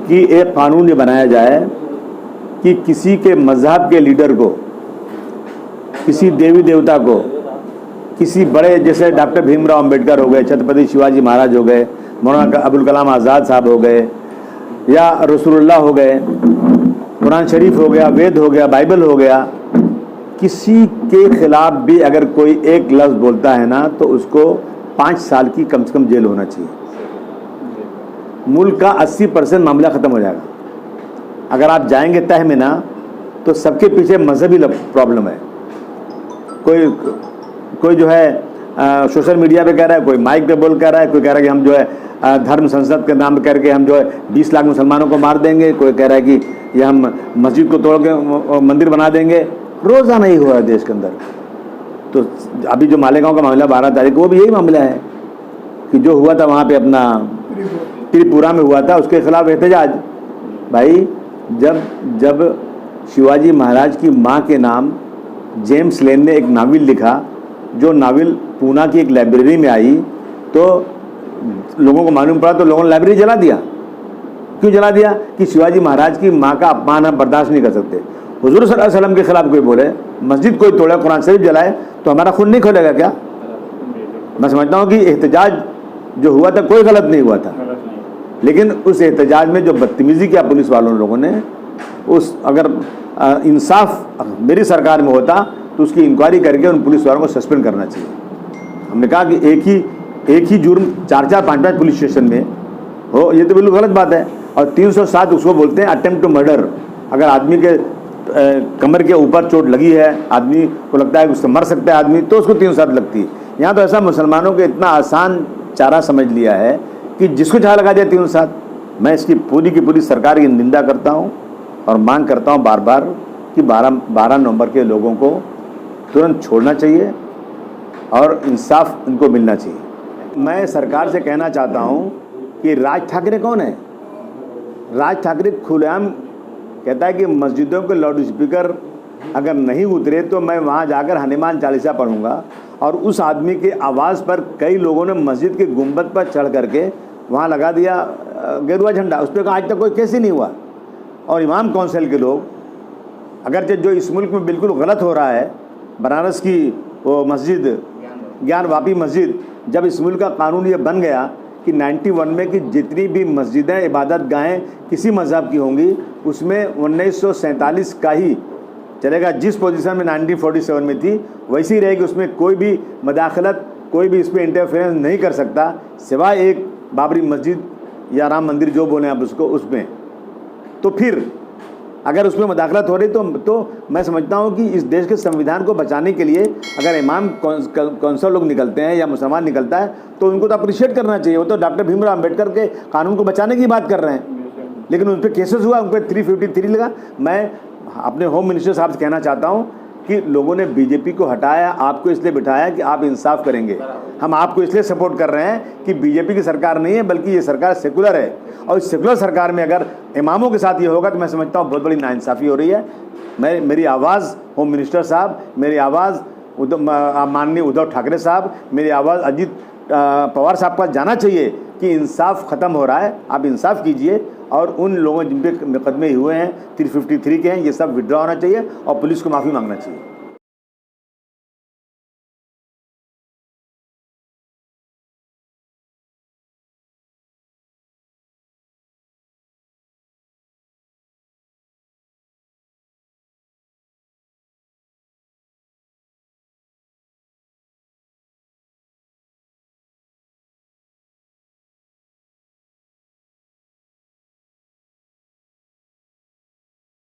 कि एक कानून ये बनाया जाए कि किसी के मजहब के लीडर को, किसी देवी देवता को, किसी बड़े जैसे डॉक्टर भीमराव अंबेडकर हो गए, छत्रपति शिवाजी महाराज हो गए, मौलाना अबुल कलाम आज़ाद साहब हो गए, या रसूलुल्लाह हो गए, कुरान शरीफ हो गया, वेद हो गया, बाइबल हो गया, किसी के खिलाफ भी अगर कोई एक लफ्ज़ बोलता है ना तो उसको 5 साल की कम से कम जेल होना चाहिए। मुल्क का 80% मामला ख़त्म हो जाएगा। अगर आप जाएंगे तह में ना तो सबके पीछे मजहबी प्रॉब्लम है। कोई जो है सोशल मीडिया पे कह रहा है, कोई माइक पे बोल कह रहा है, कोई कह रहा है कि हम जो है धर्म संसद के नाम करके हम जो है 20 लाख मुसलमानों को मार देंगे, कोई कह रहा है कि ये हम मस्जिद को तोड़ के मंदिर बना देंगे। रोज़ाना ही हुआ है देश के अंदर। तो अभी जो मालेगांव का मामला 12 तारीख को, वो भी यही मामला है कि जो हुआ था वहाँ पे अपना त्रिपुरा में हुआ था, उसके खिलाफ एहतजाज। भाई जब शिवाजी महाराज की माँ के नाम जेम्स लेन ने एक नावल लिखा, जो नावल पूना की एक लाइब्रेरी में आई, तो लोगों को मालूम पड़ा तो लोगों ने लाइब्रेरी जला दिया। क्यों जला दिया? कि शिवाजी महाराज की माँ का अपमान हम बर्दाश्त नहीं कर सकते। हुजूर सल्लल्लाहु अलैहि वसल्लम के खिलाफ कोई बोले, मस्जिद कोई तोड़े, कुरान शरीफ जलाए, तो हमारा खून नहीं खोलेगा क्या? मैं समझता हूँ कि एहतजाज जो हुआ था कोई गलत नहीं हुआ था, लेकिन उस एहतजाज में जो बदतमीजी किया पुलिस वालों लोगों ने, उस अगर इंसाफ मेरी सरकार में होता तो उसकी इंक्वायरी करके उन पुलिस वालों को सस्पेंड करना चाहिए। हमने कहा कि एक ही जुर्म 4-4, 5-5 पुलिस स्टेशन में हो, ये तो बिल्कुल गलत बात है। और 307 उसको बोलते हैं अटेम्प्ट टू मर्डर। अगर आदमी के कमर के ऊपर चोट लगी है, आदमी को लगता है कि उससे मर सकता है आदमी, तो उसको 307 लगती है। यहाँ तो ऐसा मुसलमानों को इतना आसान चारा समझ लिया है कि जिसको चाह लगा दिया 307। मैं इसकी पूरी की पूरी सरकार की निंदा करता हूँ और मांग करता हूँ बार बार कि 12 नवंबर के लोगों को तुरंत छोड़ना चाहिए और इंसाफ इनको मिलना चाहिए। मैं सरकार से कहना चाहता हूँ कि राज ठाकरे कौन है? राज ठाकरे खुलेआम कहता है कि मस्जिदों के लाउड स्पीकर अगर नहीं उतरे तो मैं वहाँ जाकर हनुमान चालीसा पढ़ूंगा। और उस आदमी के आवाज़ पर कई लोगों ने मस्जिद के गुंबद पर चढ़ करके वहाँ लगा दिया गेरुआ झंडा। उस पर आज तक कोई केस ही नहीं हुआ। और इमाम काउंसिल के लोग, अगरचे जो इस मुल्क में बिल्कुल गलत हो रहा है, बनारस की वो मस्जिद ज्ञान वापी मस्जिद, जब इस मुल्क का कानून ये बन गया कि 91 में कि जितनी भी मस्जिदें इबादत गाहें किसी मज़हब की होंगी, उसमें 1947 का ही चलेगा। जिस पोजीशन में 1947 में थी वैसी ही रहेगी। उसमें कोई भी मदाखलत, कोई भी इस पर इंटरफेरेंस नहीं कर सकता, सिवाय एक बाबरी मस्जिद या राम मंदिर जो बोले आप उसको, उसमें। तो फिर अगर उसमें मदाखलत हो रही तो मैं समझता हूँ कि इस देश के संविधान को बचाने के लिए अगर इमाम कौंसल लोग निकलते हैं या मुसलमान निकलता है तो उनको तो अप्रिशिएट करना चाहिए। वो तो डॉक्टर भीमराव अंबेडकर के कानून को बचाने की बात कर रहे हैं, लेकिन उन पर केसेस हुआ, उन पर 353 लगा। मैं अपने होम मिनिस्टर साहब से कहना चाहता हूँ कि लोगों ने बीजेपी को हटाया, आपको इसलिए बिठाया कि आप इंसाफ करेंगे। हम आपको इसलिए सपोर्ट कर रहे हैं कि बीजेपी की सरकार नहीं है, बल्कि ये सरकार सेकुलर है। और इस सेकुलर सरकार में अगर इमामों के साथ ये होगा तो मैं समझता हूँ बहुत बड़ी नाइंसाफ़ी हो रही है। मेरी आवाज़ होम मिनिस्टर साहब, मेरी आवाज़ माननीय उद्धव ठाकरे साहब, मेरी आवाज़ अजीत पवार साहब का जाना चाहिए कि इंसाफ ख़त्म हो रहा है, आप इंसाफ कीजिए। और उन लोगों जिन पे मुकदमे हुए हैं 353 के हैं, ये सब विड्रॉ होना चाहिए और पुलिस को माफ़ी मांगना चाहिए।